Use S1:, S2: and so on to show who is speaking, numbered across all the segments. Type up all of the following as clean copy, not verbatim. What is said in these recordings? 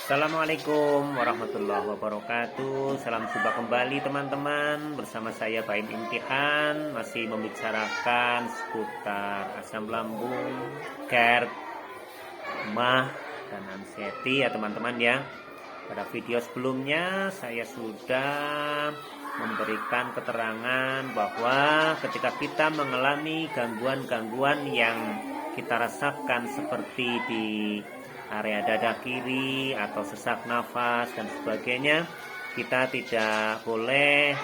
S1: Assalamualaikum warahmatullahi wabarakatuh. Salam jumpa kembali teman-teman. Bersama saya Baim Imtihan, masih membicarakan seputar asam lambung, GERD, mah, dan anxiety ya teman-teman ya. Pada video sebelumnya saya sudah memberikan keterangan bahwa ketika kita mengalami gangguan-gangguan yang kita rasakan seperti di area dada kiri atau sesak nafas dan sebagainya, kita tidak boleh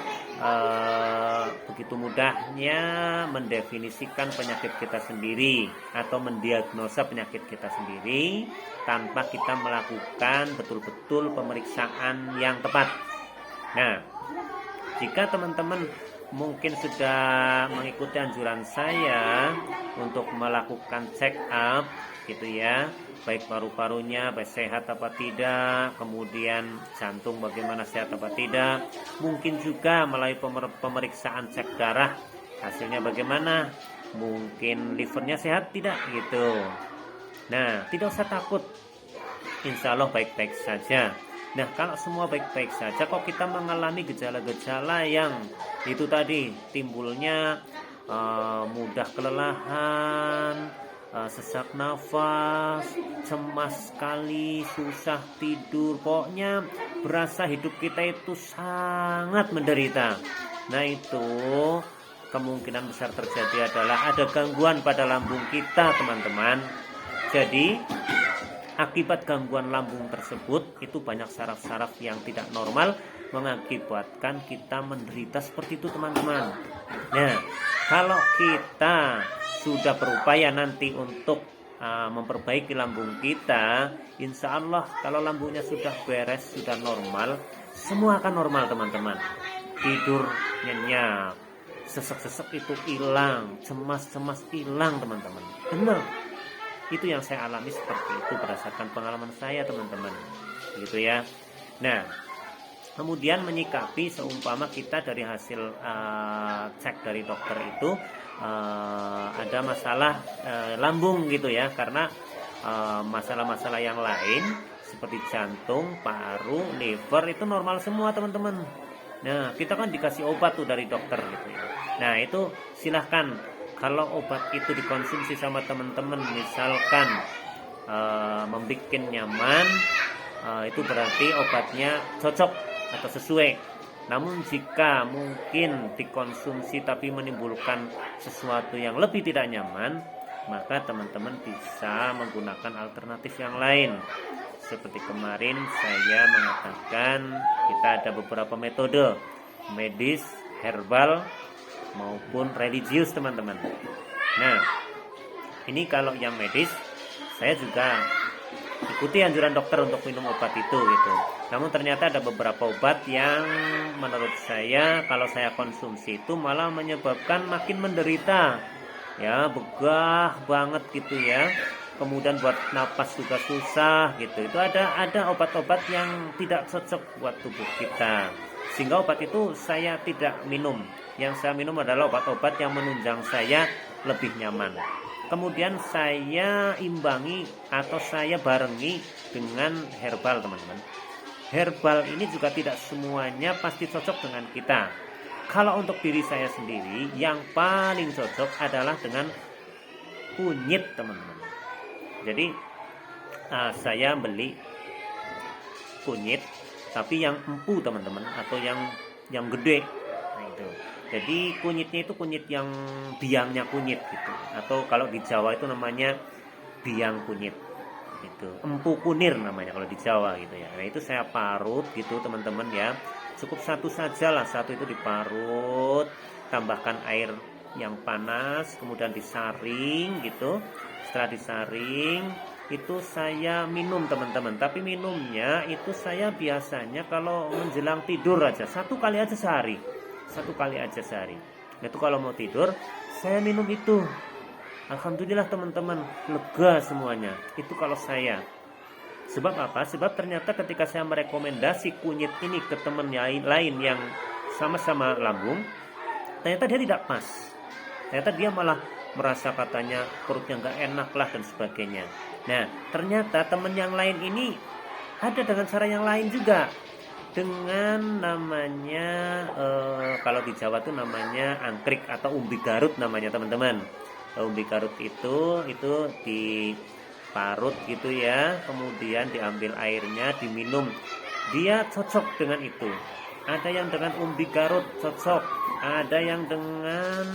S1: begitu mudahnya mendefinisikan penyakit kita sendiri atau mendiagnosa penyakit kita sendiri tanpa kita melakukan betul-betul pemeriksaan yang tepat. Nah, jika teman-teman mungkin sudah mengikuti anjuran saya untuk melakukan check up gitu ya, baik paru-parunya baik sehat apa tidak, kemudian jantung bagaimana sehat apa tidak, mungkin juga melalui pemeriksaan cek darah hasilnya bagaimana, mungkin livernya sehat tidak gitu. Nah, tidak usah takut, insya Allah baik-baik saja. Nah, kalau semua baik-baik saja, kok kita mengalami gejala-gejala yang itu tadi, timbulnya mudah kelelahan, sesak nafas, cemas sekali, susah tidur, pokoknya berasa hidup kita itu sangat menderita. Nah, itu kemungkinan besar terjadi adalah ada gangguan pada lambung kita, teman-teman. Jadi akibat gangguan lambung tersebut itu banyak saraf-saraf yang tidak normal mengakibatkan kita menderita seperti itu, teman-teman. Nah, kalau kita sudah berupaya nanti untuk memperbaiki lambung kita, insya Allah kalau lambungnya sudah beres, sudah normal, semua akan normal, teman-teman. Tidur nyenyak, sesek-sesek itu hilang, cemas-cemas hilang, teman-teman. Benar, itu yang saya alami seperti itu berdasarkan pengalaman saya, teman-teman, gitu ya. Nah, kemudian menyikapi seumpama kita dari hasil cek dari dokter itu ada masalah lambung gitu ya, karena masalah-masalah yang lain seperti jantung, paru, liver itu normal semua, teman-teman. Nah, kita kan dikasih obat tuh dari dokter gitu ya. Nah, itu silahkan, kalau obat itu dikonsumsi sama teman-teman misalkan membuat nyaman, itu berarti obatnya cocok atau sesuai. Namun jika mungkin dikonsumsi tapi menimbulkan sesuatu yang lebih tidak nyaman, maka teman-teman bisa menggunakan alternatif yang lain. Seperti kemarin saya mengatakan, kita ada beberapa metode medis, herbal maupun religius, teman-teman. Nah, ini kalau yang medis, saya juga ikuti anjuran dokter untuk minum obat itu gitu. Namun ternyata ada beberapa obat yang menurut saya kalau saya konsumsi itu malah menyebabkan makin menderita. Ya, begah banget gitu ya. Kemudian buat napas juga susah gitu. Itu ada obat-obat yang tidak cocok buat tubuh kita. Sehingga obat itu saya tidak minum. Yang saya minum adalah obat-obat yang menunjang saya lebih nyaman. Kemudian saya imbangi atau saya barengi dengan herbal, teman-teman. Herbal ini juga tidak semuanya pasti cocok dengan kita. Kalau untuk diri saya sendiri, yang paling cocok adalah dengan kunyit, teman-teman. Jadi saya beli kunyit tapi yang empu, teman-teman, atau yang gede. Nah, itu. Jadi kunyitnya itu kunyit yang biangnya kunyit gitu, atau kalau di Jawa itu namanya biang kunyit gitu, empu kunir namanya kalau di Jawa gitu ya. Nah, itu saya parut gitu, teman-teman ya. Cukup satu saja lah, satu itu diparut, tambahkan air yang panas, kemudian disaring gitu. Setelah disaring itu saya minum, teman-teman. Tapi minumnya itu saya biasanya kalau menjelang tidur aja, satu kali aja sehari. Itu kalau mau tidur saya minum itu. Alhamdulillah, teman-teman, lega semuanya. Itu kalau saya. Sebab apa? Sebab ternyata ketika saya merekomendasi kunyit ini ke teman lain yang sama-sama lambung, ternyata dia tidak pas. Ternyata dia malah merasa katanya perutnya nggak enak lah dan sebagainya. Nah, ternyata teman yang lain ini ada dengan cara yang lain juga, dengan namanya kalau di Jawa tuh namanya angkrik atau umbi garut namanya teman-teman. Umbi garut itu diparut gitu ya, kemudian diambil airnya, diminum, dia cocok dengan itu. Ada yang dengan umbi garut cocok, ada yang dengan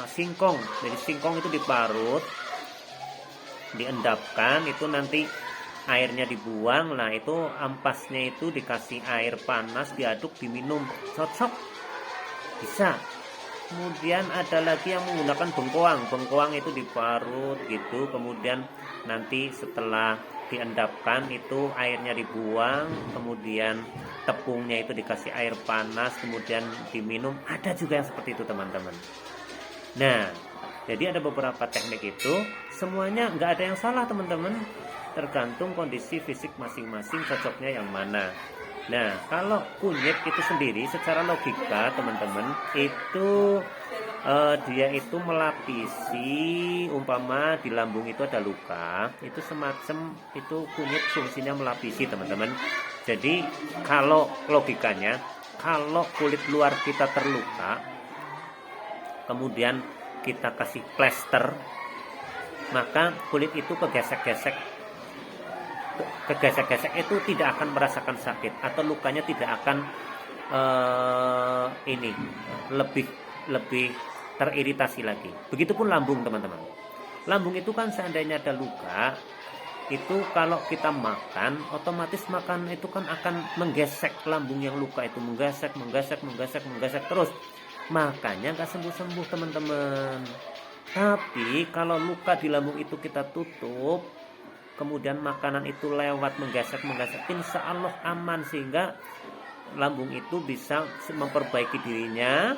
S1: singkong. Jadi singkong itu diparut, diendapkan, itu nanti airnya dibuang. Nah itu ampasnya itu dikasih air panas, diaduk, diminum, cocok, bisa. Kemudian ada lagi yang menggunakan bengkoang itu diparut gitu, kemudian nanti setelah diendapkan itu airnya dibuang, kemudian tepungnya itu dikasih air panas, kemudian diminum. Ada juga yang seperti itu teman-teman. Nah, jadi ada beberapa teknik itu, semuanya nggak ada yang salah teman-teman, tergantung kondisi fisik masing-masing cocoknya yang mana. Nah, kalau kunyit itu sendiri secara logika teman-teman itu dia itu melapisi, umpama di lambung itu ada luka, itu semacam itu kunyit fungsinya melapisi teman-teman. Jadi kalau logikanya, kalau kulit luar kita terluka, kemudian kita kasih plester, maka kulit itu kegesek-gesek itu tidak akan merasakan sakit, atau lukanya tidak akan lebih teriritasi lagi. Begitupun lambung teman-teman. Lambung itu kan seandainya ada luka, itu kalau kita makan, otomatis makan itu kan akan menggesek lambung yang luka itu, menggesek terus, makanya nggak sembuh-sembuh teman-teman. Tapi kalau luka di lambung itu kita tutup, kemudian makanan itu lewat menggesek, insya Allah aman, sehingga lambung itu bisa memperbaiki dirinya,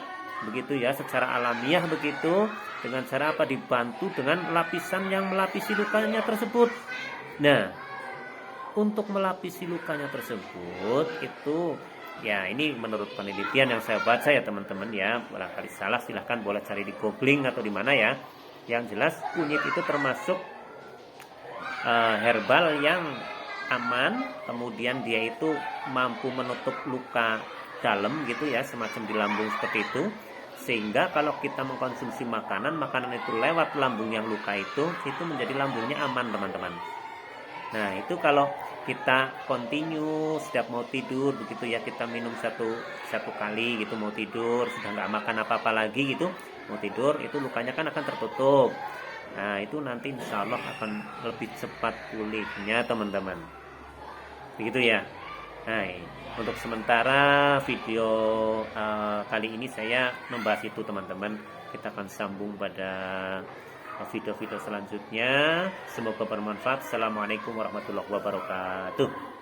S1: begitu ya, secara alamiah begitu, dengan cara apa? Dibantu dengan lapisan yang melapisi lukanya tersebut. Nah, untuk melapisi lukanya tersebut itu ya, ini menurut penelitian yang saya baca ya teman-teman ya, barangkali salah silahkan boleh cari di googling atau di mana ya. Yang jelas kunyit itu termasuk herbal yang aman, kemudian dia itu mampu menutup luka dalam gitu ya, semacam di lambung seperti itu, sehingga kalau kita mengkonsumsi makanan itu lewat lambung yang luka itu menjadi lambungnya aman teman-teman. Nah itu kalau kita continue setiap mau tidur begitu ya, kita minum satu kali gitu mau tidur, sudah nggak makan apa-apa lagi gitu, mau tidur, itu lukanya kan akan tertutup. Nah itu nanti insya Allah akan lebih cepat pulihnya teman-teman, begitu ya. Nah untuk sementara video kali ini saya membahas itu teman-teman. Kita akan sambung pada video-video selanjutnya. Semoga bermanfaat. Assalamualaikum warahmatullahi wabarakatuh.